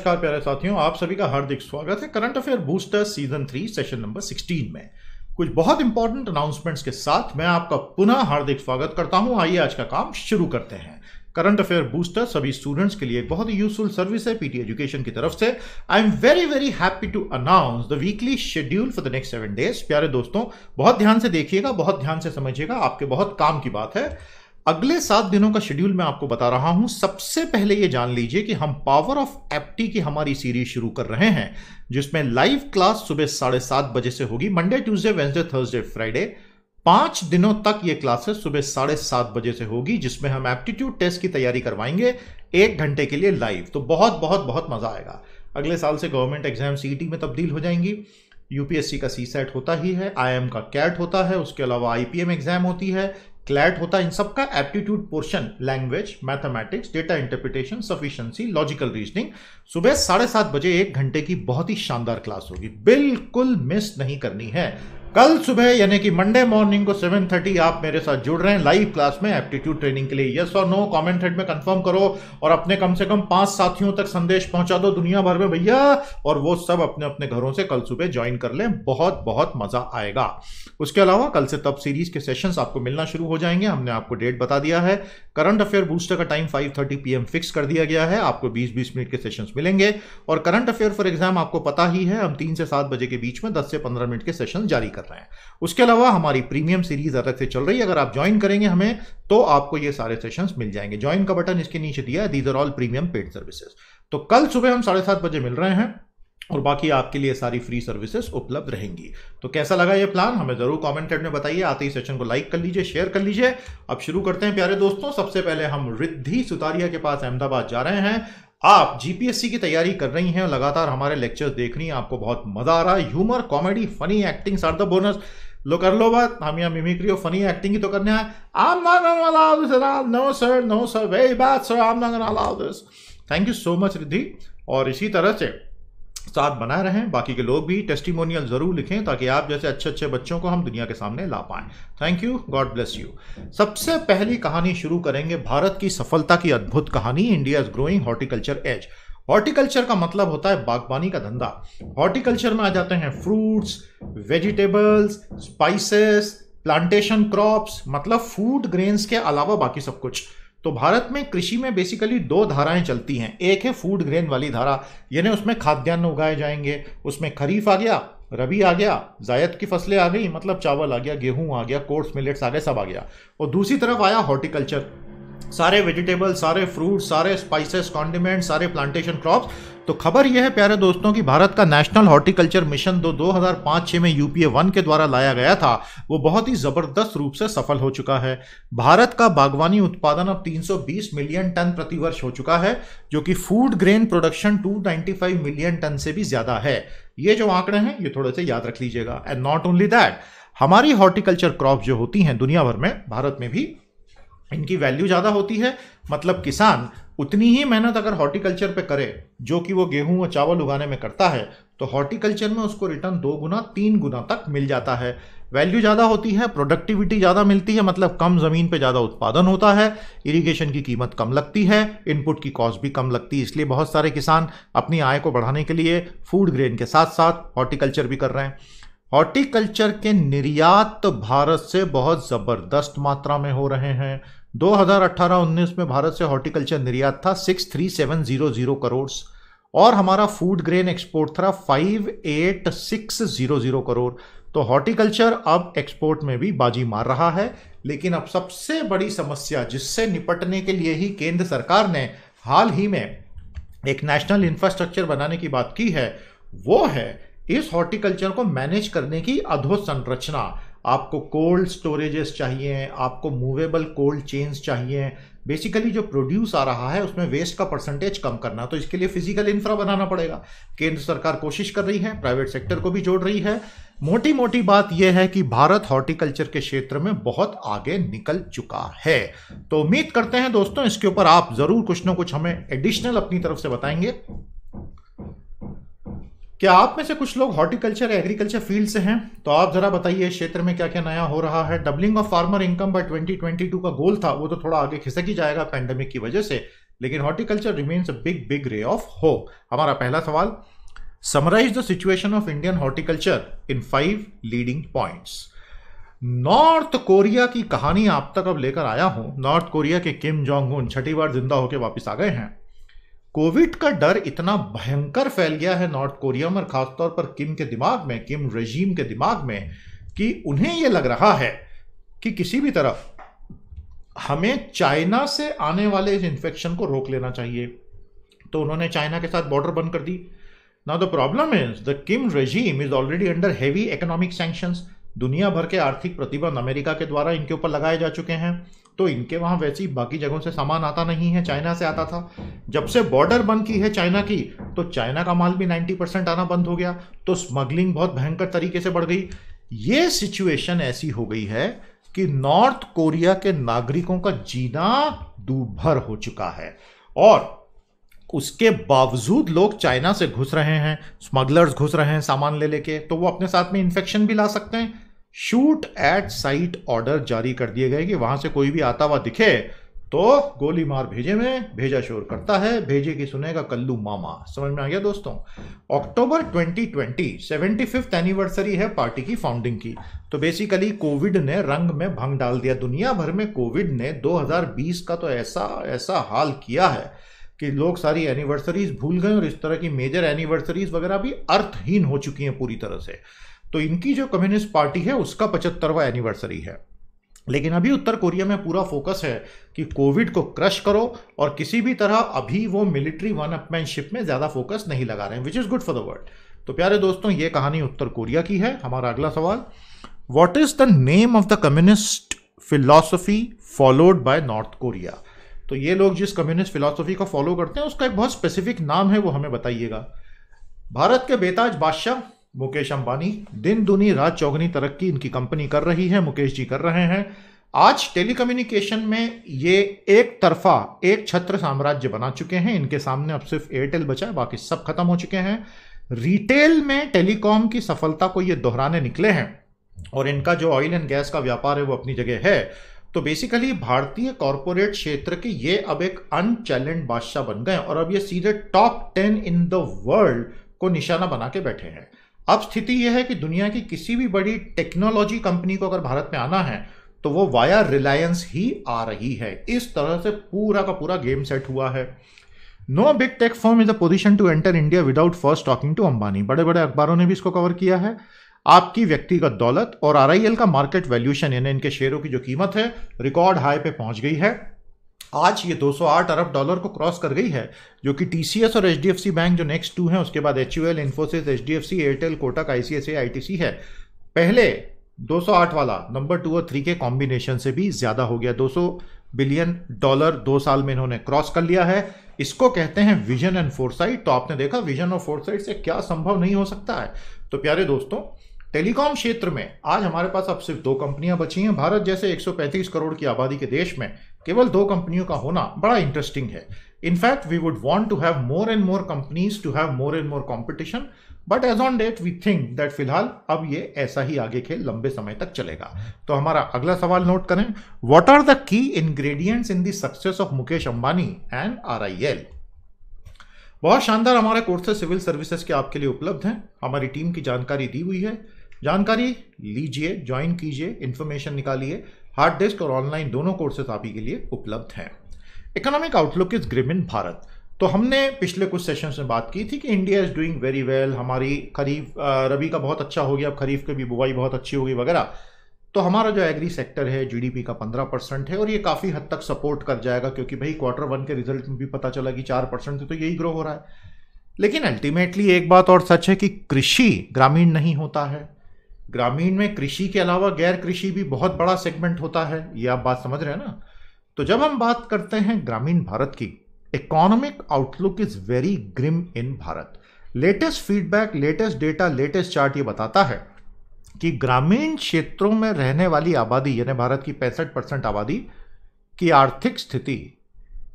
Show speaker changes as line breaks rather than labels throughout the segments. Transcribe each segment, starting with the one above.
नमस्कार प्यारे साथियों, आप सभी का हार्दिक स्वागत है current affair booster season 3 session number 16 में। कुछ बहुत इंपॉर्टेंट अनाउंसमेंट्स के साथ मैं आपका पुनः हार्दिक स्वागत करता हूं। आइए आज का काम शुरू करते हैं। करंट अफेयर बूस्टर सभी स्टूडेंट्स के लिए एक बहुत ही यूजफुल सर्विस है पीटी एजुकेशन की तरफ से। I am very happy to announce the weekly schedule for the next 7 days. प्यारे दोस्तों, बहुत ध्यान से देखिएगा, बहुत ध्यान से समझिएगा, आपके बहुत काम की बात है। अगले 7 दिनों का शेड्यूल मैं आपको बता रहा हूं। सबसे पहले यह जान लीजिए कि हम पावर ऑफ एप्टी की हमारी सीरीज शुरू कर रहे हैं, जिसमें लाइव क्लास सुबह 7:30 बजे से होगी। Monday, Tuesday, Wednesday, Thursday, Friday 5 दिनों तक ये क्लासेस सुबह 7:30 बजे से होगी, जिसमें हम एप्टीट्यूड टेस्ट की तैयारी करवाएंगे 1 घंटे के लिए लाइव। तो बहुत बहुत बहुत मजा आएगा। अगले साल से गवर्नमेंट एग्जाम सीईटी में तब्दील हो जाएंगी। यूपीएससी का सीसेट होता ही है, आईएम का कैट होता है, उसके अलावा आईपीएम एग्जाम होती है, क्लैट होता है। इन सबका aptitude portion language, mathematics, data interpretation, sufficiency, logical reasoning सुबह 7:30 बजे 1 घंटे की बहुत ही शानदार क्लास होगी, बिल्कुल मिस नहीं करनी है। कल सुबह यानी कि मंडे मॉर्निंग को 7:30 आप मेरे साथ जुड़ रहे हैं लाइव क्लास में एप्टीट्यूड ट्रेनिंग के लिए। यस और नो कमेंट थ्रेड में कंफर्म करो और अपने कम से कम 5 साथियों तक संदेश पहुंचा दो दुनिया भर में भैया, और वो सब अपने अपने घरों से कल सुबह ज्वाइन कर लें। बहुत बहुत मजा आएगा। उसके अलावा कल से तब सीरीज के सेशंस आपको मिलना शुरू हो जाएंगे। हमने आपको डेट बता दिया है। करंट अफेयर बूस्टर का टाइम 5:30 PM फिक्स कर दिया गया है। आपको 20-20 मिनट के सेशंस मिलेंगे और करंट अफेयर फॉर एग्जाम आपको पता ही है, हम 3 से 7 बजे के बीच में 10 से 15 मिनट के सेशन जारी कर रहे हैं। उसके अलावा हमारी प्रीमियम सीरीज अलग से चल रही है। अगर आप ज्वाइन करेंगे हमें तो आपको ये सारे सेशंस मिल जाएंगे। ज्वाइन का बटन इसके नीचे दिया है। These are all premium paid services. तो कल सुबह हम 7:30 बजे मिल रहे हैं और बाकी आपके लिए सारी फ्री सर्विसेज उपलब्ध रहेंगी। तो कैसा लगा ये प्लान हमें जरूर कमेंट में बताइए। आते ही सेशन को लाइक कर लीजिए, शेयर कर लीजिए। अब शुरू करते हैं प्यारे दोस्तों। सबसे पहले हम रिद्धि सुतारिया के पास अहमदाबाद जा रहे हैं। आप जीपीएससी की तैयारी कर रही हैं, लगातार हमारे लेक्चर्स देख रही हैं, आपको बहुत मजा आ रहा है। Humour, comedy, funny acting are the bonus. लो कर लो बात, हम यहाँ मिमिक्री और फनी एक्टिंग ही तो करने आए। I'm not gonna allow this at all. No sir, very bad sir, I'm not gonna allow this. Thank you so much Riddhi, और इसी तरह से साथ बनाए रहें। बाकी के लोग भी टेस्टिमोनियल जरूर लिखें ताकि आप जैसे अच्छे अच्छे बच्चों को हम दुनिया के सामने ला पाएं। Thank you, God bless you. सबसे पहली कहानी शुरू करेंगे भारत की सफलता की अद्भुत कहानी, India is growing horticulture age. Horticulture का मतलब होता है बागबानी का धंधा। हॉर्टिकल्चर में आ जाते हैं fruits, vegetables, spices, plantation crops, मतलब फूड ग्रेन्स के अलावा बाकी सब कुछ। तो भारत में कृषि में बेसिकली 2 धाराएं चलती हैं। एक है फूड ग्रेन वाली धारा, यानी उसमें खाद्यान्न उगाए जाएंगे। उसमें खरीफ आ गया, रबी आ गया, जायद की फसलें आ गई, मतलब चावल आ गया, गेहूं आ गया, कोर्स मिलेट्स आ गए, सब आ गया। और दूसरी तरफ आया हॉर्टिकल्चर, सारे वेजिटेबल, सारे फ्रूट, सारे स्पाइसेस, कॉन्डिमेंट, सारे प्लांटेशन क्रॉप्स। तो खबर यह है प्यारे दोस्तों कि भारत का नेशनल हॉर्टिकल्चर मिशन 2005-06 में यूपीए 1 के द्वारा लाया गया था, वो बहुत ही जबरदस्त रूप से सफल हो चुका है। भारत का बागवानी उत्पादन अब 320 मिलियन टन प्रतिवर्ष हो चुका है, जो कि food grain production 295 million tonne से भी ज्यादा है। ये जो आंकड़े हैं ये थोड़े से याद रख लीजिएगा। एंड नॉट ओनली दैट, हमारी हॉर्टिकल्चर क्रॉप जो होती हैं दुनिया भर में, भारत में भी इनकी वैल्यू ज्यादा होती है। मतलब किसान उतनी ही मेहनत अगर हॉर्टिकल्चर पे करे जो कि वो गेहूं और चावल उगाने में करता है, तो हॉर्टिकल्चर में उसको रिटर्न 2 गुना 3 गुना तक मिल जाता है। वैल्यू ज्यादा होती है, प्रोडक्टिविटी ज्यादा मिलती है, मतलब कम जमीन पे ज्यादा उत्पादन होता है, इरिगेशन की कीमत कम लगती है, इनपुट की कॉस्ट भी कम लगती है। इसलिए बहुत सारे किसान अपनी आय को बढ़ाने के लिए फूड ग्रेन के साथ साथ हॉर्टिकल्चर भी कर रहे हैं। हॉर्टिकल्चर के निर्यात भारत से बहुत जबरदस्त मात्रा में हो रहे हैं। 2018-19 में भारत से हॉर्टिकल्चर निर्यात था 63700 करोड़ और हमारा फूड ग्रेन एक्सपोर्ट था 58600 करोड़। तो हॉर्टिकल्चर अब एक्सपोर्ट में भी बाजी मार रहा है। लेकिन अब सबसे बड़ी समस्या जिससे निपटने के लिए ही केंद्र सरकार ने हाल ही में एक नेशनल इंफ्रास्ट्रक्चर बनाने की बात की है, वो है इस हॉर्टिकल्चर को मैनेज करने की अधोसंरचना। आपको कोल्ड स्टोरेजेस चाहिए, आपको मूवेबल कोल्ड चेन्स चाहिए। बेसिकली जो प्रोड्यूस आ रहा है उसमें वेस्ट का परसेंटेज कम करना, तो इसके लिए फिजिकल इंफ्रा बनाना पड़ेगा। केंद्र सरकार कोशिश कर रही है, प्राइवेट सेक्टर को भी जोड़ रही है। मोटी मोटी बात यह है कि भारत हॉर्टिकल्चर के क्षेत्र में बहुत आगे निकल चुका है। तो उम्मीद करते हैं दोस्तों इसके ऊपर आप जरूर कुछ ना कुछ हमें एडिशनल अपनी तरफ से बताएंगे। क्या आप में से कुछ लोग हॉर्टिकल्चर एग्रीकल्चर फील्ड से हैं? तो आप जरा बताइए क्षेत्र में क्या क्या नया हो रहा है। Doubling of farmer income by 2022 का गोल था, वो तो थोड़ा आगे खिसक ही जाएगा पैंडेमिक की वजह से। लेकिन horticulture remains a big big ray of hope. हमारा पहला सवाल, summarise the situation of Indian horticulture in 5 leading points. North Korea की कहानी आप तक अब लेकर आया हूं। नॉर्थ कोरिया के किम जोंग उन छठी बार जिंदा होकर वापस आ गए हैं। कोविड का डर इतना भयंकर फैल गया है नॉर्थ कोरिया में, खासतौर पर किम के दिमाग में, किम रेजीम के दिमाग में, कि उन्हें यह लग रहा है कि किसी भी तरह हमें चाइना से आने वाले इस इन्फेक्शन को रोक लेना चाहिए। तो उन्होंने चाइना के साथ बॉर्डर बंद कर दी। Now the problem is the Kim regime is already under heavy economic sanctions. दुनिया भर के आर्थिक प्रतिबंध अमेरिका के द्वारा इनके ऊपर लगाए जा चुके हैं। तो इनके वहां वैसे ही बाकी जगहों से सामान आता नहीं है, चाइना से आता था। जब से बॉर्डर बंद की है चाइना की, तो चाइना का माल भी 90% आना बंद हो गया। तो स्मगलिंग बहुत भयंकर तरीके से बढ़ गई। ये सिचुएशन ऐसी हो गई है कि नॉर्थ कोरिया के नागरिकों का जीना दूभर हो चुका है, और उसके बावजूद लोग चाइना से घुस रहे हैं, स्मगलर्स घुस रहे हैं सामान ले लेके, तो वो अपने साथ में इन्फेक्शन भी ला सकते हैं। शूट एट साइट ऑर्डर जारी कर दिए गए कि वहां से कोई भी आता हुआ दिखे तो गोली मार भेजे में, भेजा शोर करता है, भेजे की सुनेगा कल्लू मामा। समझ में आ गया दोस्तों? अक्टूबर 2020 75th एनिवर्सरी है पार्टी की फाउंडिंग की। तो बेसिकली कोविड ने रंग में भंग डाल दिया दुनिया भर में। कोविड ने 2020 का तो ऐसा हाल किया है कि लोग सारी एनिवर्सरीज भूल गए, और इस तरह की मेजर एनिवर्सरीज वगैरह भी अर्थहीन हो चुकी हैं पूरी तरह से। तो इनकी जो कम्युनिस्ट पार्टी है उसका 75वां एनिवर्सरी है। लेकिन अभी उत्तर कोरिया में पूरा फोकस है कि कोविड को क्रश करो, और किसी भी तरह अभी वो मिलिट्री वन अपमैनशिप में ज्यादा फोकस नहीं लगा रहे हैं, which is good for the world. तो प्यारे दोस्तों, ये कहानी उत्तर कोरिया की है। हमारा अगला सवाल, what is the name of the communist philosophy followed by north Korea. तो ये लोग जिस कम्युनिस्ट फिलॉसफी को फॉलो करते हैं उसका एक बहुत स्पेसिफिक नाम है, वो हमें बताइएगा। भारत के बेताज बादशाह मुकेश अंबानी दिन दुनी रात चौगनी तरक्की इनकी कंपनी कर रही है, मुकेश जी कर रहे हैं। आज टेलीकम्युनिकेशन में ये एक तरफा एक छत्र साम्राज्य बना चुके हैं। इनके सामने अब सिर्फ एयरटेल बचा है, बाकी सब खत्म हो चुके हैं। रिटेल में टेलीकॉम की सफलता को ये दोहराने निकले हैं, और इनका जो ऑयल एंड गैस का व्यापार है वो अपनी जगह है। तो बेसिकली भारतीय कॉर्पोरेट क्षेत्र के ये अब एक अनचैलेंज बादशाह बन गए, और अब ये सीधे टॉप 10 इन द वर्ल्ड को निशाना बना के बैठे हैं। अब स्थिति यह है कि दुनिया की किसी भी बड़ी टेक्नोलॉजी कंपनी को अगर भारत में आना है तो वो वाया रिलायंस ही आ रही है। इस तरह से पूरा का पूरा गेम सेट हुआ है। No big tech firm is a position to enter India without first talking to Ambani. बड़े बड़े अखबारों ने भी इसको कवर किया है। आपकी व्यक्तिगत दौलत और आरआईएल का मार्केट वैल्यूएशन, यानी इनके शेयरों की जो कीमत है, रिकॉर्ड हाई पे पहुंच गई है। आज ये 208 अरब डॉलर को क्रॉस कर गई है, जो कि टीसीएस और एचडीएफसी बैंक जो नेक्स्ट 2 हैं, उसके बाद HUL, Infosys, HDFC, Airtel, Kotak, ICICI, ITC है। पहले 208 वाला नंबर 2 और 3 के कॉम्बिनेशन से भी ज्यादा हो गया। $200 बिलियन 2 साल में इन्होंने क्रॉस कर लिया है। इसको कहते हैं विजन एंड फोरसाइट। तो आपने देखा विजन और फोरसाइट से क्या संभव नहीं हो सकता है। तो प्यारे दोस्तों, टेलीकॉम क्षेत्र में आज हमारे पास अब सिर्फ 2 कंपनियां बची हैं। भारत जैसे 135 करोड़ की आबादी के देश में केवल 2 कंपनियों का होना बड़ा इंटरेस्टिंग है। In fact we would want to have more and more companies to have more and more competition, but as on date we think that फिलहाल अब ये ऐसा ही आगे खेल लंबे समय तक चलेगा। तो हमारा अगला सवाल नोट करें, what are the key ingredients in the success of Mukesh Ambani and RIL. बहुत शानदार हमारे कोर्सेज सिविल सर्विसेज के आपके लिए उपलब्ध हैं। हमारी टीम की जानकारी दी हुई है। जानकारी लीजिए, ज्वाइन कीजिए, इंफॉर्मेशन निकालिए। हार्ड डिस्क और ऑनलाइन दोनों कोर्सेज आप ही के लिए उपलब्ध हैं। Economic outlook is Grimm in Bharat. तो हमने पिछले कुछ सेशंस में बात की थी कि India is doing very well. हमारी खरीफ रबी का बहुत अच्छा हो गया, अब खरीफ की भी बुवाई बहुत अच्छी होगी वगैरह। तो हमारा जो एग्री सेक्टर है जीडीपी का 15% है, और ये काफ़ी हद तक सपोर्ट कर जाएगा, क्योंकि भाई Q1 के रिजल्ट में भी पता चला कि 4% से तो यही ग्रो हो रहा है। लेकिन अल्टीमेटली एक बात और सच है कि कृषि ग्रामीण नहीं होता है। ग्रामीण में कृषि के अलावा गैर कृषि भी बहुत बड़ा सेगमेंट होता है। ये आप बात समझ रहे हैं ना। तो जब हम बात करते हैं ग्रामीण भारत की, economic outlook is very grim in Bharat. Latest feedback, latest data, latest chart ये बताता है कि ग्रामीण क्षेत्रों में रहने वाली आबादी, यानी भारत की 65% आबादी की आर्थिक स्थिति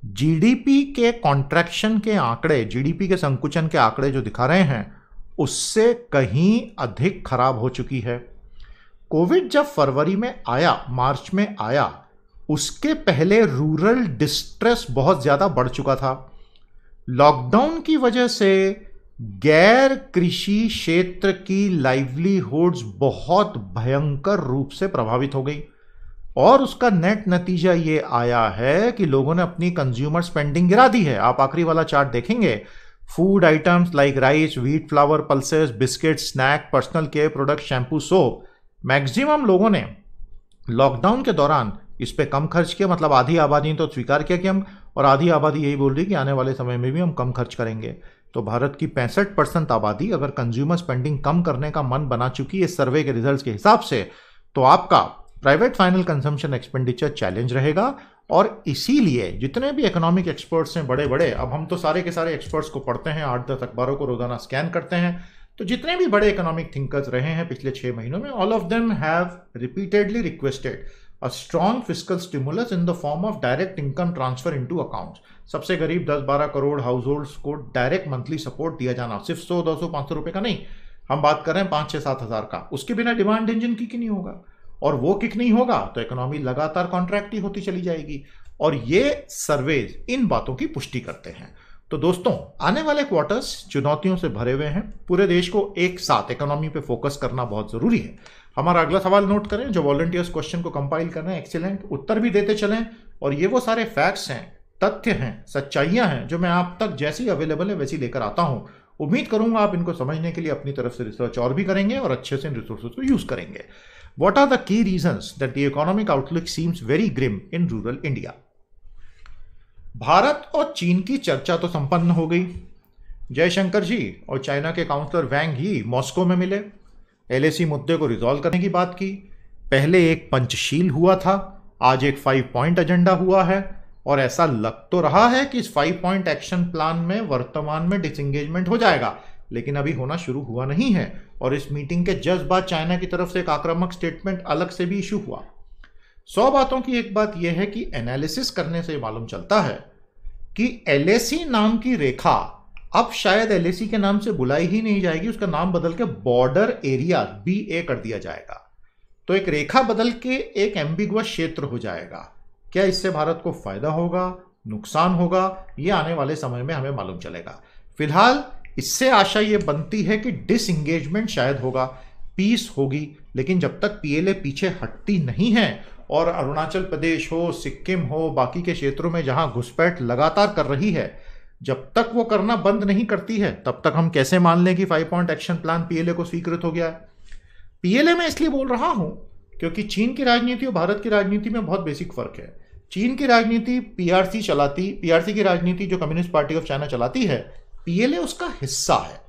जीडीपी के कॉन्ट्रैक्शन के आंकड़े, जीडीपी के संकुचन के आंकड़े जो दिखा रहे हैं, उससे कहीं अधिक खराब हो चुकी है। कोविड जब फरवरी में आया, मार्च में आया, उसके पहले रूरल डिस्ट्रेस बहुत ज्यादा बढ़ चुका था। लॉकडाउन की वजह से गैर कृषि क्षेत्र की लाइवलीहुड्स बहुत भयंकर रूप से प्रभावित हो गई और उसका नेट नतीजा ये आया है कि लोगों ने अपनी कंज्यूमर स्पेंडिंग गिरा दी है। आप आखिरी वाला चार्ट देखेंगे, food items like rice, wheat flour, pulses, biscuit, snack, personal care product, shampoo, soap, maximum लोगों ने लॉकडाउन के दौरान इस पे कम खर्च किया। मतलब आधी आबादी ने तो स्वीकार किया कि हम, और आधी आबादी यही बोल रही कि आने वाले समय में भी हम कम खर्च करेंगे। तो भारत की 65% आबादी अगर कंज्यूमर स्पेंडिंग कम करने का मन बना चुकी है इस सर्वे के रिजल्ट्स के हिसाब से, तो आपका private final consumption expenditure challenge रहेगा। और इसीलिए जितने भी इकोनॉमिक एक्सपर्ट्स हैं बड़े बड़े, अब हम तो सारे के सारे एक्सपर्ट्स को पढ़ते हैं, 8-10 अखबारों को रोजाना स्कैन करते हैं, तो जितने भी बड़े इकोनॉमिक थिंकर्स रहे हैं पिछले 6 महीनों में, all of them have repeatedly requested a strong fiscal stimulus in the form of direct income transfer into accounts. सबसे गरीब 10-12 करोड़ हाउस होल्ड्स को डायरेक्ट मंथली सपोर्ट दिया जाना, सिर्फ 100, 200, 500 रुपए का नहीं, हम बात कर रहे हैं 5-6-7 हजार का। उसके बिना डिमांड इंजन किक नहीं होगा, और वो किक नहीं होगा तो इकोनॉमी लगातार कॉन्ट्रैक्ट ही होती चली जाएगी। और ये सर्वेज इन बातों की पुष्टि करते हैं। तो दोस्तों, आने वाले क्वार्टर्स चुनौतियों से भरे हुए हैं। पूरे देश को एक साथ इकोनॉमी पे फोकस करना बहुत जरूरी है। हमारा अगला सवाल नोट करें, जो वॉलंटियर्स क्वेश्चन को कंपाइल कर रहे हैं, एक्सीलेंट, उत्तर भी देते चलें। और ये वो सारे फैक्ट्स हैं, तथ्य हैं, सच्चाइयां हैं जो मैं आप तक जैसी अवेलेबल है वैसी लेकर आता हूं। उम्मीद करूंगा आप इनको समझने के लिए अपनी तरफ से रिसर्च और भी करेंगे और अच्छे से इन रिसोर्सेज को यूज करेंगे। What are the key reasons that the economic outlook seems very grim in rural India? Bharat और चीन की चर्चा तो संपन्न हो गई। जयशंकर जी और चाइना के काउंसलर वैंग ही मॉस्को में मिले, एलएसी मुद्दे को रिजॉल्व करने की बात की। पहले एक पंचशील हुआ था, आज एक 5 पॉइंट एजेंडा हुआ है, और ऐसा लग तो रहा है कि इस 5 पॉइंट एक्शन प्लान में वर्तमान में डिसएंगेजमेंट हो जाएगा, लेकिन अभी होना शुरू हुआ नहीं है। और इस मीटिंग के जस्ट बाद चाइना की तरफ से एक आक्रामक स्टेटमेंट अलग से भी इशू हुआ। 100 बातों की एक बात यह है कि एनालिसिस करने से मालूम चलता है कि एलएसी नाम की रेखा अब शायद एलएसी के नाम से बुलाई ही नहीं जाएगी, उसका नाम बदल के बॉर्डर एरिया BA कर दिया जाएगा। तो एक रेखा बदल के एक एम्बिगुअस क्षेत्र हो जाएगा। क्या इससे भारत को फायदा होगा, नुकसान होगा, यह आने वाले समय में हमें मालूम चलेगा। फिलहाल इससे आशा ये बनती है कि डिसएंगेजमेंट शायद होगा, पीस होगी, लेकिन जब तक पीएलए पीछे हटती नहीं है और अरुणाचल प्रदेश हो, सिक्किम हो, बाकी के क्षेत्रों में जहां घुसपैठ लगातार कर रही है, जब तक वो करना बंद नहीं करती है तब तक हम कैसे मान लें कि 5 पॉइंट एक्शन प्लान पीएलए को स्वीकृत हो गया है। पीएलए में इसलिए बोल रहा हूं क्योंकि चीन की राजनीति और भारत की राजनीति में बहुत बेसिक फर्क है। चीन की राजनीति पीआरसी की राजनीति जो कम्युनिस्ट पार्टी ऑफ चाइना चलाती है, पीएलए उसका हिस्सा है।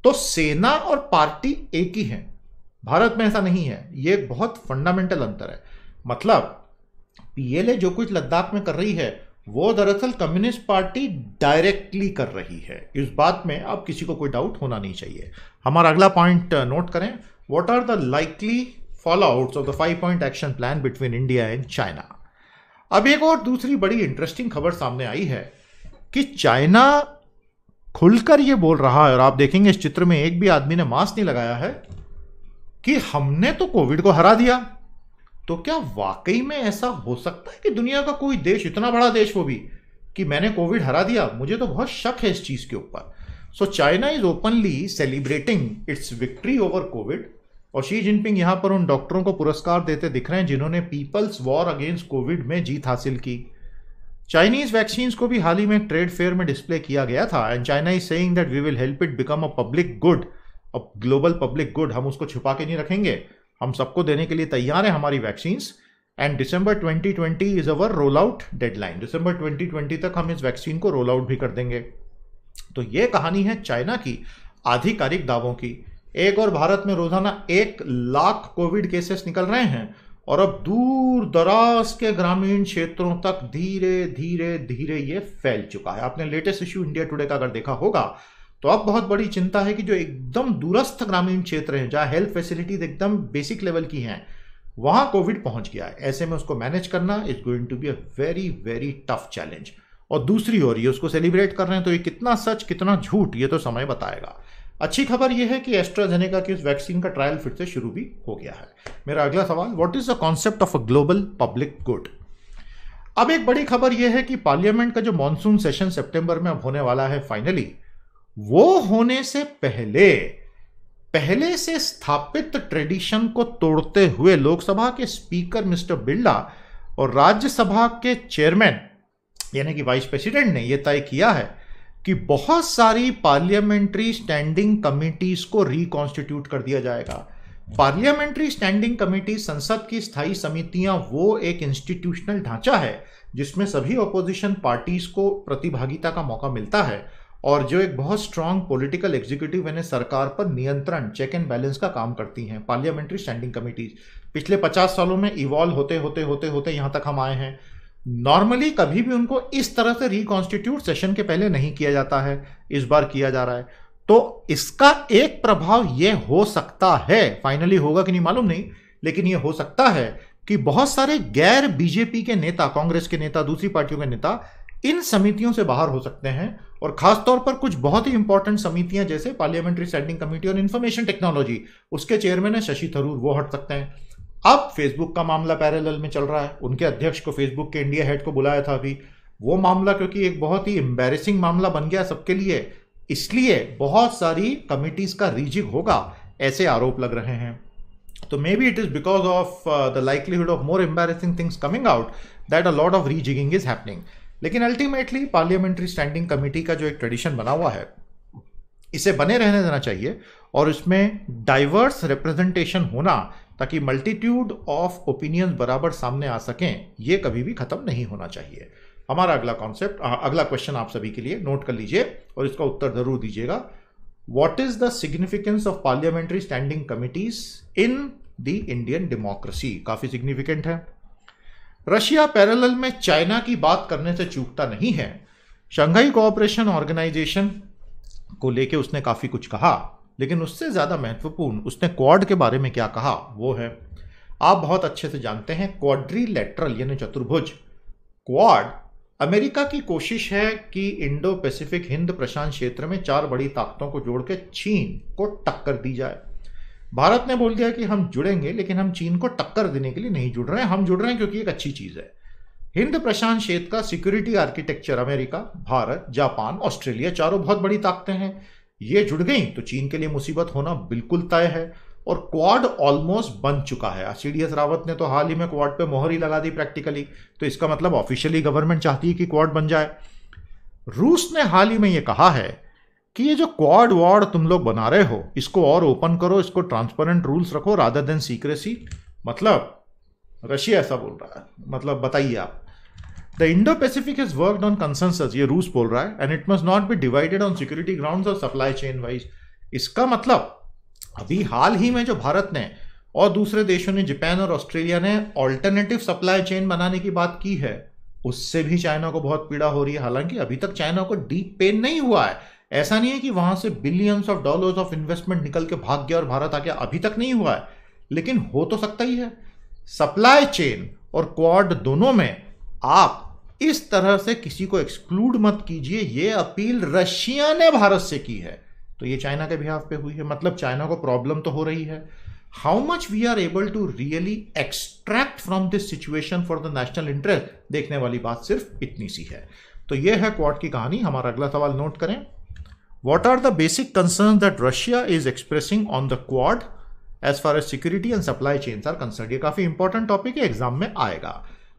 तो सेना और पार्टी एक ही है। भारत में ऐसा नहीं है, ये एक बहुत फंडामेंटल अंतर है। मतलब पीएलए जो कुछ लद्दाख में कर रही है वो दरअसल कम्युनिस्ट पार्टी डायरेक्टली कर रही है। इस बात में अब किसी को कोई डाउट होना नहीं चाहिए। हमारा अगला पॉइंट नोट करें, what are the likely fallouts of the 5 point action plan between India and China. अब एक और दूसरी बड़ी इंटरेस्टिंग खबर सामने आई है कि चाइना खुलकर ये बोल रहा है, और आप देखेंगे इस चित्र में एक भी आदमी ने मास्क नहीं लगाया है, कि हमने तो कोविड को हरा दिया। तो क्या वाकई में ऐसा हो सकता है कि दुनिया का कोई देश, इतना बड़ा देश वो भी, कि मैंने कोविड हरा दिया? मुझे तो बहुत शक है इस चीज के ऊपर। So China is openly celebrating it's victory over Covid, और शी जिनपिंग यहां पर उन डॉक्टरों को पुरस्कार देते दिख रहे हैं जिन्होंने पीपल्स वॉर अगेंस्ट कोविड में जीत हासिल की। चाइनीज वैक्सीन को भी हाल ही में ट्रेड फेयर में डिस्प्ले किया गया था, and China is saying that we will help it become a public good, a global public good. हम उसको छुपा के नहीं रखेंगे, हम सबको देने के लिए तैयार हैं हमारी vaccines. And December 2020 is our roll out deadline. दिसंबर 2020 तक हम इस वैक्सीन को रोल आउट भी कर देंगे। तो ये कहानी है चाइना की आधिकारिक दावों की। एक और भारत में रोजाना 1 लाख कोविड केसेस निकल रहे हैं, और अब दूर दराज के ग्रामीण क्षेत्रों तक धीरे धीरे धीरे ये फैल चुका है। आपने लेटेस्ट इश्यू इंडिया टुडे का अगर देखा होगा तो अब बहुत बड़ी चिंता है कि जो एकदम दूरस्थ ग्रामीण क्षेत्र हैं, जहां हेल्थ फैसिलिटीज एकदम बेसिक लेवल की हैं, वहां कोविड पहुंच गया है। ऐसे में उसको मैनेज करना is going to be a very very tough challenge. और दूसरी ओर ये उसको सेलिब्रेट कर रहे हैं, तो ये कितना सच कितना झूठ ये तो समय बताएगा। अच्छी खबर यह है कि एस्ट्राजेनेका की उस वैक्सीन का ट्रायल फिर से शुरू भी हो गया है। मेरा अगला सवाल, what is the concept of a global public good. अब एक बड़ी खबर यह है कि पार्लियामेंट का जो मॉनसून सेशन सितंबर में अब होने वाला है फाइनली, वो होने से पहले से स्थापित ट्रेडिशन को तोड़ते हुए लोकसभा के स्पीकर मिस्टर बिरला और राज्यसभा के चेयरमैन यानी कि वाइस प्रेसिडेंट ने यह तय किया है कि बहुत सारी पार्लियामेंट्री स्टैंडिंग कमिटीज को रिकॉन्स्टिट्यूट कर दिया जाएगा। पार्लियामेंट्री स्टैंडिंग कमिटी, संसद की स्थायी समितियां, वो एक इंस्टीट्यूशनल ढांचा है जिसमें सभी ऑपोजिशन पार्टीज को प्रतिभागिता का मौका मिलता है और जो एक बहुत स्ट्रांग पॉलिटिकल एग्जीक्यूटिव यानी सरकार पर नियंत्रण, चेक एंड बैलेंस का काम करती हैं। पार्लियामेंट्री स्टैंडिंग कमिटीज पिछले 50 सालों में इवॉल्व होते यहां तक हम आए हैं। नॉर्मली कभी भी उनको इस तरह से रिकॉन्स्टिट्यूट सेशन के पहले नहीं किया जाता है, इस बार किया जा रहा है। तो इसका एक प्रभाव यह हो सकता है, फाइनली होगा कि नहीं मालूम नहीं, लेकिन यह हो सकता है कि बहुत सारे गैर बीजेपी के नेता, कांग्रेस के नेता, दूसरी पार्टियों के नेता इन समितियों से बाहर हो सकते हैं और खासतौर पर कुछ बहुत ही इंपॉर्टेंट समितियां जैसे parliamentary standing committee on information technology, उसके चेयरमैन है शशि थरूर, वो हट सकते हैं। अब फेसबुक का मामला पैरेलल में चल रहा है, उनके अध्यक्ष को फेसबुक के इंडिया हेड को बुलाया था अभी, वो मामला क्योंकि एक बहुत ही एम्बैरेसिंग मामला बन गया सबके लिए, इसलिए बहुत सारी कमिटीज का रीजिग होगा, ऐसे आरोप लग रहे हैं। तो may be it is because of the likelihood of more embarrassing things coming out that a lot of rejigging is happening. लेकिन अल्टीमेटली पार्लियामेंट्री स्टैंडिंग कमेटी का जो एक ट्रेडिशन बना हुआ है, इसे बने रहने देना चाहिए और इसमें डाइवर्स रिप्रेजेंटेशन होना ताकि मल्टीट्यूड ऑफ ओपिनियंस बराबर सामने आ सकें, ये कभी भी खत्म नहीं होना चाहिए। हमारा अगला क्वेश्चन आप सभी के लिए नोट कर लीजिए और इसका उत्तर जरूर दीजिएगा। What is the significance of parliamentary standing committees in the Indian democracy? काफी सिग्निफिकेंट है। रशिया पैरेलल में चाइना की बात करने से चूकता नहीं है। शंघाई कोऑपरेशन ऑर्गेनाइजेशन को लेके उसने काफी कुछ कहा, लेकिन उससे ज्यादा महत्वपूर्ण उसने क्वाड के बारे में क्या कहा वो है, आप बहुत अच्छे से जानते हैं, क्वाड्रिलेटरल यानी चतुर्भुज। क्वाड अमेरिका की कोशिश है कि इंडो पैसिफिक हिंद प्रशांत क्षेत्र में 4 बड़ी ताकतों को जोड़ के चीन को टक्कर दी जाए। भारत ने बोल दिया कि हम जुड़ेंगे, लेकिन हम चीन को टक्कर देने के लिए नहीं जुड़ रहे हैं, हम जुड़ रहे हैं क्योंकि एक अच्छी चीज है। हिंद प्रशांत क्षेत्र का security architecture America, Bharat, Japan, Australia, चारों बहुत बड़ी ताकतें हैं। ये जुड़ गई तो चीन के लिए मुसीबत होना बिल्कुल तय है और क्वाड ऑलमोस्ट बन चुका है। सीडीएस रावत ने तो हाल ही में क्वाड पे मोहर ही लगा दी प्रैक्टिकली, तो इसका मतलब ऑफिशियली गवर्नमेंट चाहती है कि क्वाड बन जाए। रूस ने हाल ही में यह कहा है कि ये जो क्वाड वॉर्ड तुम लोग बना रहे हो, इसको और ओपन करो, इसको ट्रांसपेरेंट रूल्स रखो रादर देन सीक्रेसी। मतलब रशिया ऐसा बोल रहा है, मतलब बताइए आप। The Indo Pacific has worked on consensus, ये रूस बोल रहा है, and it must not be divided on security grounds और सप्लाई चेन वाइज। इसका मतलब अभी हाल ही में जो भारत ने और दूसरे देशों ने, जापान और ऑस्ट्रेलिया ने ऑल्टरनेटिव सप्लाई चेन बनाने की बात की है, उससे भी चाइना को बहुत पीड़ा हो रही है। हालांकि अभी तक चाइना को डीप पेन नहीं हुआ है, ऐसा नहीं है कि वहां से billions of dollars of investment निकल के भाग गया और भारत आ गया, अभी तक नहीं हुआ है, लेकिन हो तो सकता ही है। सप्लाई चेन और क्वाड दोनों में आप इस तरह से किसी को एक्सक्लूड मत कीजिए, ये अपील रशिया ने भारत से की है, तो ये चाइना के बिहाफ पे हुई है। मतलब चाइना को प्रॉब्लम तो हो रही है। How much we are able to really extract from this situation for the national interest, देखने वाली बात सिर्फ इतनी सी है। तो यह है क्वाड की कहानी। हमारा अगला सवाल नोट करें। What are the basic concerns that Russia is expressing on the Quad as far as security and supply chains are concerned? ये काफी इंपॉर्टेंट टॉपिक है, एग्जाम में आएगा।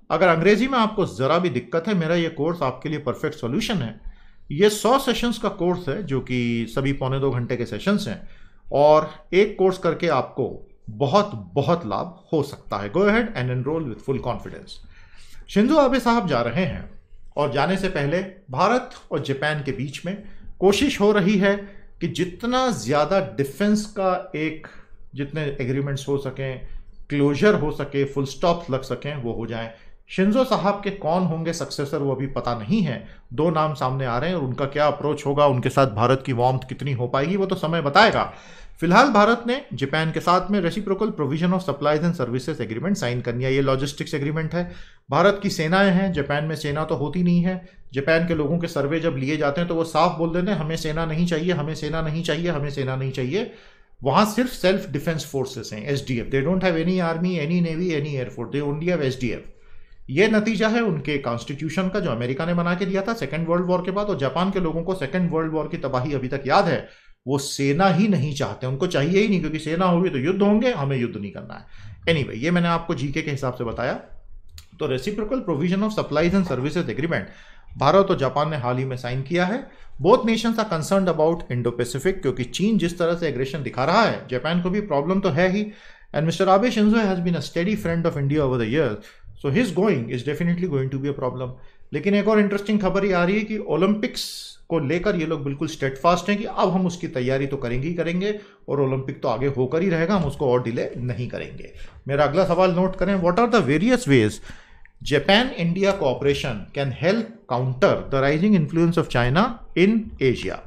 अगर अंग्रेजी में आपको जरा भी दिक्कत है, मेरा ये कोर्स आपके लिए परफेक्ट सॉल्यूशन है। ये 100 सेशंस का कोर्स है जो कि सभी 1.25 घंटे के सेशंस हैं और एक कोर्स करके आपको बहुत बहुत लाभ हो सकता है। Go ahead and enrol with full confidence. Shinzo Abe साहब जा रहे हैं और जाने से पहले भारत और जापान के बीच में कोशिश हो रही है कि जितना ज्यादा डिफेंस का जितने एग्रीमेंट्स हो सकें, क्लोजर हो सके, फुल स्टॉप लग सकें, वो हो जाए। शिंजो साहब के कौन होंगे सक्सेसर वो अभी पता नहीं है। 2 नाम सामने आ रहे हैं और उनका क्या अप्रोच होगा, उनके साथ भारत की वार्मथ कितनी हो पाएगी, वो तो समय बताएगा। फिलहाल भारत ने जापान के साथ में reciprocal provision of supplies and services agreement sign करनी है। ये लॉजिस्टिक्स एग्रीमेंट है। भारत की सेनाएं हैं, जापान में सेना तो होती नहीं है। जापान के लोगों के सर्वे जब लिए जाते हैं तो वो साफ बोल देते हैं हमें सेना नहीं चाहिए, हमें सेना नहीं चाहिए, हमें सेना नहीं चाहिए। वहां सिर्फ सेल्फ डिफेंस फोर्सेस हैं, SDF. They don't have any army, any navy, any air force, they only have SDF. ये नतीजा है उनके कॉन्स्टिट्यूशन का जो अमेरिका ने बना के दिया था सेकेंड वर्ल्ड वॉर के बाद। और जापान के लोगों को सेकेंड वर्ल्ड वॉर की तबाही अभी तक याद है। वो सेना ही नहीं चाहते, उनको चाहिए ही नहीं, क्योंकि सेना होगी तो युद्ध होंगे, हमें युद्ध नहीं करना है। एनीवे, ये मैंने आपको जीके के हिसाब से बताया। तो reciprocal provision of supplies and services agreement Bharat और जापान ने हाल ही में साइन किया है। Both nations are concerned about Indo Pacific, क्योंकि चीन जिस तरह से एग्रेशन दिखा रहा है, जापान को भी प्रॉब्लम तो है ही। And mister Abe Shinzo has been a steady friend of India over the years, so his going is definitely going to be a problem. लेकिन एक और इंटरेस्टिंग खबर ये आ रही है कि ओलंपिक्स को लेकर ये लोग बिल्कुल स्टेडफास्ट हैं कि अब हम उसकी तैयारी तो करेंगे ही करेंगे, और ओलंपिक तो आगे होकर ही रहेगा, हम उसको और डिले नहीं करेंगे। मेरा अगला सवाल नोट करें, what are the various ways Japan India cooperation can help counter the rising influence of China in Asia.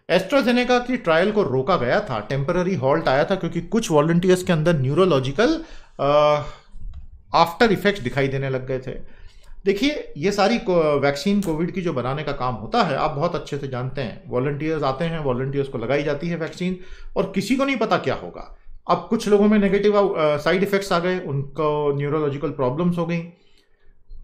AstraZeneca की ट्रायल को रोका गया था, टेम्पररी हॉल्ट आया था, क्योंकि कुछ वॉलंटियर्स के अंदर न्यूरोलॉजिकल आफ्टर इफेक्ट्स दिखाई देने लग गए थे। देखिए, ये सारी वैक्सीन कोविड की जो बनाने का काम होता है, आप बहुत अच्छे से जानते हैं। वॉलंटियर्स आते हैं, वॉलंटियर्स को लगाई जाती है वैक्सीन, और किसी को नहीं पता क्या होगा। अब कुछ लोगों में नेगेटिव साइड इफेक्ट्स आ गए, उनको न्यूरोलॉजिकल प्रॉब्लम्स हो गई,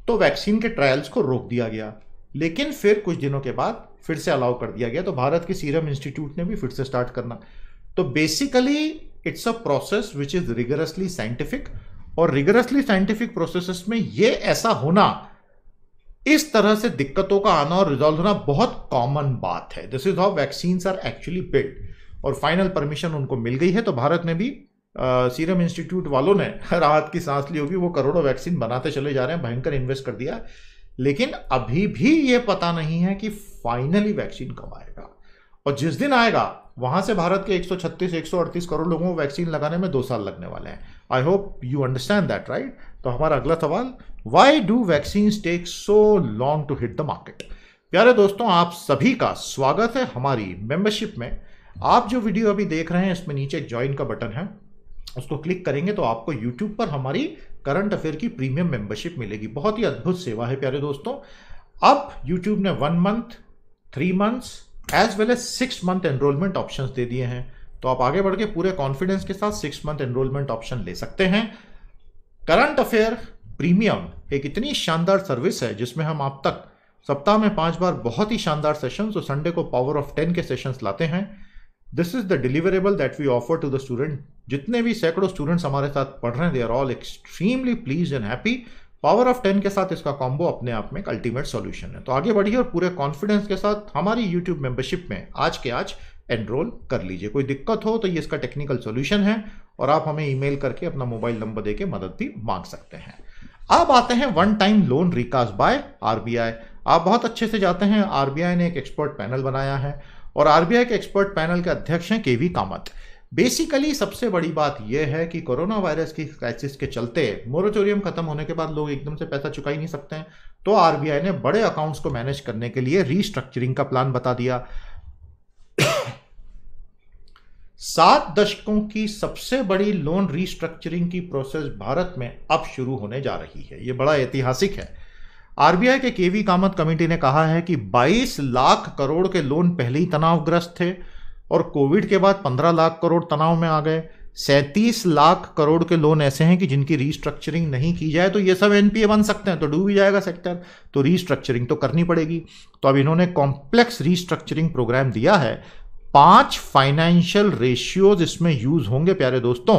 तो वैक्सीन के ट्रायल्स को रोक दिया गया। लेकिन फिर कुछ दिनों के बाद फिर से अलाउ कर दिया गया। तो भारत के सीरम इंस्टीट्यूट ने भी फिर से स्टार्ट करना। तो basically it's a process which is rigorously scientific, और रिगरसली साइंटिफिक प्रोसेसेस में ये ऐसा होना, इस तरह से दिक्कतों का आना और रिजॉल्व होना बहुत कॉमन बात है। This is how vaccines are actually build, और फाइनल परमिशन उनको मिल गई है। तो भारत ने भी सीरम इंस्टीट्यूट वालों ने राहत की सांस ली होगी, वो करोड़ों वैक्सीन बनाते चले जा रहे हैं, भयंकर इन्वेस्ट कर दिया। लेकिन अभी भी ये पता नहीं है कि फाइनली वैक्सीन कब आएगा, और जिस दिन आएगा वहां से भारत के 136-138 करोड़ लोगों को वैक्सीन लगाने में 2 साल लगने वाले हैं। I hope you understand that, right. तो हमारा अगला सवाल, why do vaccines take so long to hit the market. प्यारे दोस्तों, आप सभी का स्वागत है हमारी मेंबरशिप में। आप जो वीडियो अभी देख रहे हैं, इसमें नीचे एक ज्वाइन का बटन है, उसको क्लिक करेंगे तो आपको यूट्यूब पर हमारी करंट अफेयर की प्रीमियम मेंबरशिप मिलेगी। बहुत ही अद्भुत सेवा है प्यारे दोस्तों। अब यूट्यूब ने 1 month, 3 months as well as 6 month enrolment options दे दिए हैं। तो आप आगे बढ़ के पूरे कॉन्फिडेंस के साथ 6 मंथ एनरोलमेंट ऑप्शन ले सकते हैं। करंट अफेयर प्रीमियम एक इतनी शानदार सर्विस है जिसमें हम आप तक सप्ताह में 5 बार बहुत ही शानदार सेशंस और संडे को पावर ऑफ 10 के सेशंस लाते हैं। This is the deliverable that we offer to the student. जितने भी सैकड़ों स्टूडेंट्स हमारे साथ पढ़ रहे हैं, they are all extremely please and happy. Power of 10 के साथ इसका कॉम्बो अपने आप में एक अल्टीमेट सॉल्यूशन है। तो आगे बढ़िए और पूरे कॉन्फिडेंस के साथ हमारी यूट्यूब मेंबरशिप में आज के आज एनरोल कर लीजिए। कोई दिक्कत हो तो ये इसका टेक्निकल सॉल्यूशन है, और आप हमें ईमेल करके अपना मोबाइल नंबर देके मदद भी मांग सकते हैं। अब आते हैं one time loan recast by RBI. आप बहुत अच्छे से जाते हैं, आरबीआई ने एक एक्सपर्ट पैनल बनाया है, और आरबीआई के एक्सपर्ट पैनल के अध्यक्ष हैं केवी कामत। बेसिकली सबसे बड़ी बात यह है कि कोरोना वायरस की क्राइसिस के चलते मोरेटोरियम खत्म होने के बाद लोग एकदम से पैसा चुका ही नहीं सकते हैं, तो आरबीआई ने बड़े अकाउंट्स को मैनेज करने के लिए रीस्ट्रक्चरिंग का प्लान बता दिया। 7 दशकों की सबसे बड़ी लोन रीस्ट्रक्चरिंग की प्रोसेस भारत में अब शुरू होने जा रही है। यह बड़ा ऐतिहासिक है। आरबीआई के केवी कामत कमेटी ने कहा है कि 22 लाख करोड़ के लोन पहले ही तनावग्रस्त थे, और कोविड के बाद 15 लाख करोड़ तनाव में आ गए। 37 लाख करोड़ के लोन ऐसे हैं कि जिनकी रीस्ट्रक्चरिंग नहीं की जाए तो ये सब एनपीए बन सकते हैं, तो डूब ही जाएगा सेक्टर। तो रीस्ट्रक्चरिंग तो करनी पड़ेगी। तो अब इन्होंने कॉम्प्लेक्स रीस्ट्रक्चरिंग प्रोग्राम दिया है। 5 फाइनेंशियल रेशियोज इसमें यूज होंगे प्यारे दोस्तों,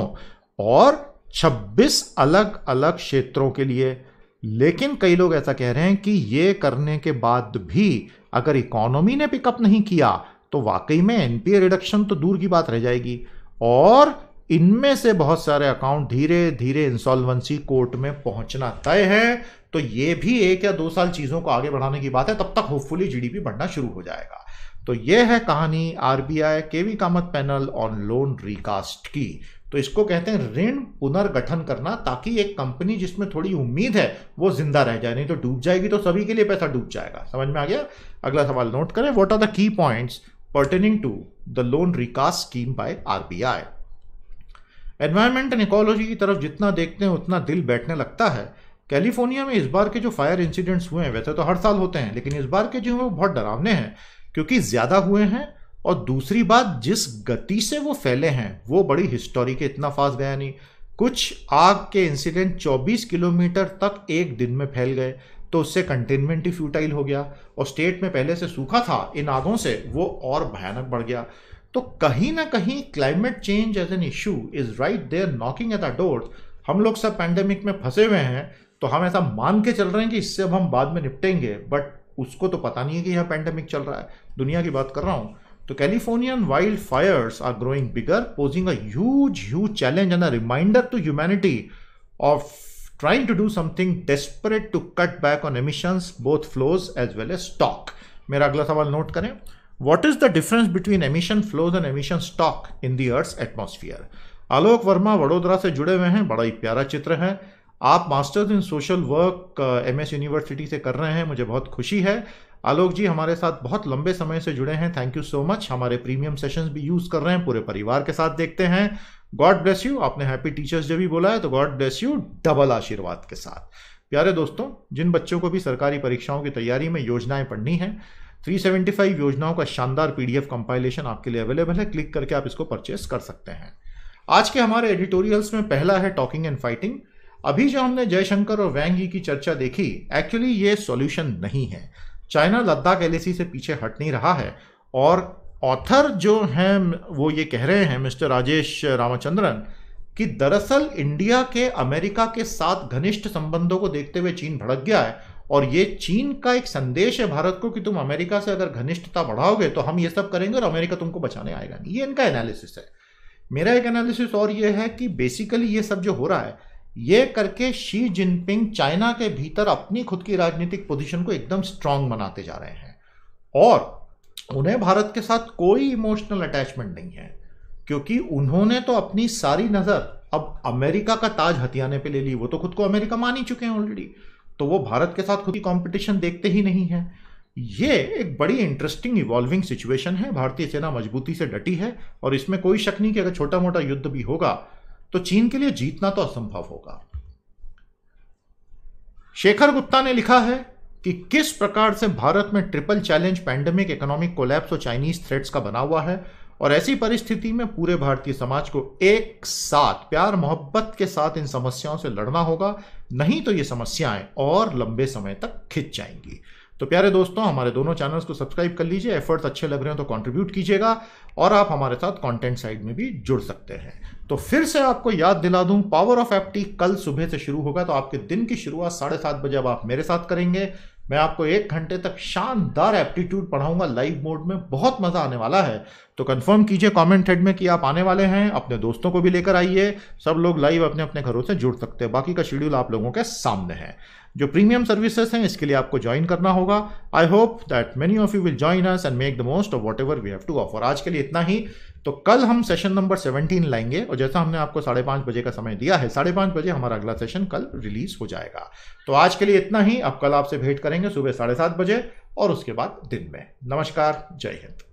और 26 अलग अलग क्षेत्रों के लिए। लेकिन कई लोग ऐसा कह रहे हैं कि ये करने के बाद भी अगर इकोनॉमी ने पिकअप नहीं किया तो वाकई में एनपीए रिडक्शन तो दूर की बात रह जाएगी, और इनमें से बहुत सारे अकाउंट धीरे धीरे इंसॉल्वेंसी कोर्ट में पहुंचना तय है। तो ये भी 1 या 2 साल चीजों को आगे बढ़ाने की बात है, तब तक होपफुली जीडीपी बढ़ना शुरू हो जाएगा। तो यह है कहानी RBI KV Kamath panel on loan recast की। तो इसको कहते हैं ऋण पुनर्गठन करना, ताकि एक कंपनी जिसमें थोड़ी उम्मीद है वो जिंदा रह जाए, नहीं तो डूब जाएगी तो सभी के लिए पैसा डूब जाएगा। समझ में आ गया। अगला सवाल नोट करें, what are the key points pertaining to the loan recast scheme by RBI. Environment and ecology की तरफ जितना देखते हैं उतना दिल बैठने लगता है। कैलिफोर्निया में इस बार के जो फायर इंसिडेंट्स हुए हैं, वैसे तो हर साल होते हैं, लेकिन इस बार के जो हैं वो बहुत डरावने हैं, क्योंकि ज्यादा हुए हैं, और दूसरी बात जिस गति से वो फैले हैं वो बड़ी हिस्टोरिक है। इतना फास्ट गया नहीं। कुछ आग के इंसिडेंट 24 किलोमीटर तक एक दिन में फैल गए, तो उससे कंटेनमेंट ही फ्यूटाइल हो गया और स्टेट में पहले से सूखा था इन आगों से वो और भयानक बढ़ गया। तो कहीं ना कहीं climate change as an issue is right there knocking at the door. हम लोग सब पैंडेमिक में फंसे हुए हैं, तो हम ऐसा मान के चल रहे हैं कि इससे अब हम बाद में निपटेंगे, बट उसको तो पता नहीं है कि यह पैंडेमिक चल रहा है। दुनिया की बात कर रहा हूं तो Californian wild fires are growing bigger, posing a huge challenge and a reminder to humanity of trying to do something desperate to cut back on emissions, both flows as well as stock. मेरा अगला सवाल note करें, what is the difference between emission flows and emission stock in the Earth's atmosphere? आलोक वर्मा वडोदरा से जुड़े हुए हैं, बड़ा ही प्यारा चित्र है। आप masters in social work MS university से कर रहे हैं, मुझे बहुत खुशी है। आलोक जी हमारे साथ बहुत लंबे समय से जुड़े हैं, थैंक यू सो मच। हमारे प्रीमियम सेशंस भी यूज कर रहे हैं, पूरे परिवार के साथ देखते हैं। God bless you. आपने हैप्पी टीचर्स डे भी बोला है, तो गॉड ब्लेस यू डबल आशीर्वाद के साथ। प्यारे दोस्तों, जिन बच्चों को भी सरकारी परीक्षाओं की तैयारी में योजनाएं पढ़नी है, 375 योजनाओं का शानदार PDF कंपाइलेशन आपके लिए अवेलेबल है, क्लिक करके आप इसको परचेस कर सकते हैं। आज के हमारे एडिटोरियल्स में पहला है टॉकिंग एंड फाइटिंग। अभी जो हमने जयशंकर और वैंग यी की चर्चा देखी, एक्चुअली ये सॉल्यूशन नहीं है। चाइना लद्दाख LAC से पीछे हट नहीं रहा है, और ऑथर जो हैं वो ये कह रहे हैं, मिस्टर राजेश रामचंद्रन, कि दरअसल इंडिया के अमेरिका के साथ घनिष्ठ संबंधों को देखते हुए चीन भड़क गया है, और ये चीन का एक संदेश है भारत को कि तुम अमेरिका से अगर घनिष्ठता बढ़ाओगे तो हम ये सब करेंगे और अमेरिका तुमको बचाने आएगा नहीं। ये इनका एनालिसिस है। मेरा एक एनालिसिस और ये है कि बेसिकली ये सब जो हो रहा है, ये करके शी जिनपिंग चाइना के भीतर अपनी खुद की राजनीतिक पोजीशन को एकदम स्ट्रांग बनाते जा रहे हैं, और उन्हें भारत के साथ कोई इमोशनल अटैचमेंट नहीं है, क्योंकि उन्होंने तो अपनी सारी नजर अब अमेरिका का ताज हथियाने पे ले ली। वो तो खुद को अमेरिका मान ही चुके हैं ऑलरेडी, तो वो भारत के साथ खुद की कंपटीशन देखते ही नहीं है। ये एक बड़ी इंटरेस्टिंग इवॉल्विंग सिचुएशन है। भारतीय सेना मजबूती से डटी है, और इसमें कोई शक नहीं कि अगर छोटा मोटा युद्ध भी होगा तो चीन के लिए जीतना तो असंभव होगा। शेखर गुप्ता ने लिखा है कि किस प्रकार से भारत में triple challenge pandemic, economic collapse और चाइनीज थ्रेट्स का बना हुआ है, और ऐसी परिस्थिति में पूरे भारतीय समाज को एक साथ प्यार मोहब्बत के साथ इन समस्याओं से लड़ना होगा, नहीं तो ये समस्याएं और लंबे समय तक खिंच जाएंगी। तो प्यारे दोस्तों, हमारे दोनों चैनल्स को सब्सक्राइब कर लीजिए, एफर्ट्स अच्छे लग रहे हो तो कंट्रीब्यूट कीजिएगा, और आप हमारे साथ कंटेंट साइड में भी जुड़ सकते हैं। तो फिर से आपको याद दिला दूं, पावर ऑफ FT कल सुबह से शुरू होगा, तो आपके दिन की शुरुआत 7:30 बजे अब आप मेरे साथ करेंगे। मैं आपको 1 घंटे तक शानदार एप्टीट्यूड पढ़ाऊंगा लाइव मोड में, बहुत मजा आने वाला है। तो कंफर्म कीजिए कमेंट हेड में कि आप आने वाले हैं, अपने दोस्तों को भी लेकर आइए। सब लोग लाइव अपने अपने घरों से जुड़ सकते हैं, बाकी का शेड्यूल आप लोगों के सामने है। जो प्रीमियम सर्विसेज हैं, इसके लिए आपको ज्वाइन करना होगा। I hope that many of you will join us and make the most of whatever we have to offer. आज के लिए इतना ही। तो कल हम सेशन नंबर 17 लाएंगे, और जैसा हमने आपको 5:30 बजे का समय दिया है, 5:30 बजे हमारा अगला सेशन कल रिलीज हो जाएगा। तो आज के लिए इतना ही। अब कल आपसे भेंट करेंगे सुबह 7:30 बजे, और उसके बाद दिन में। नमस्कार, जय हिंद।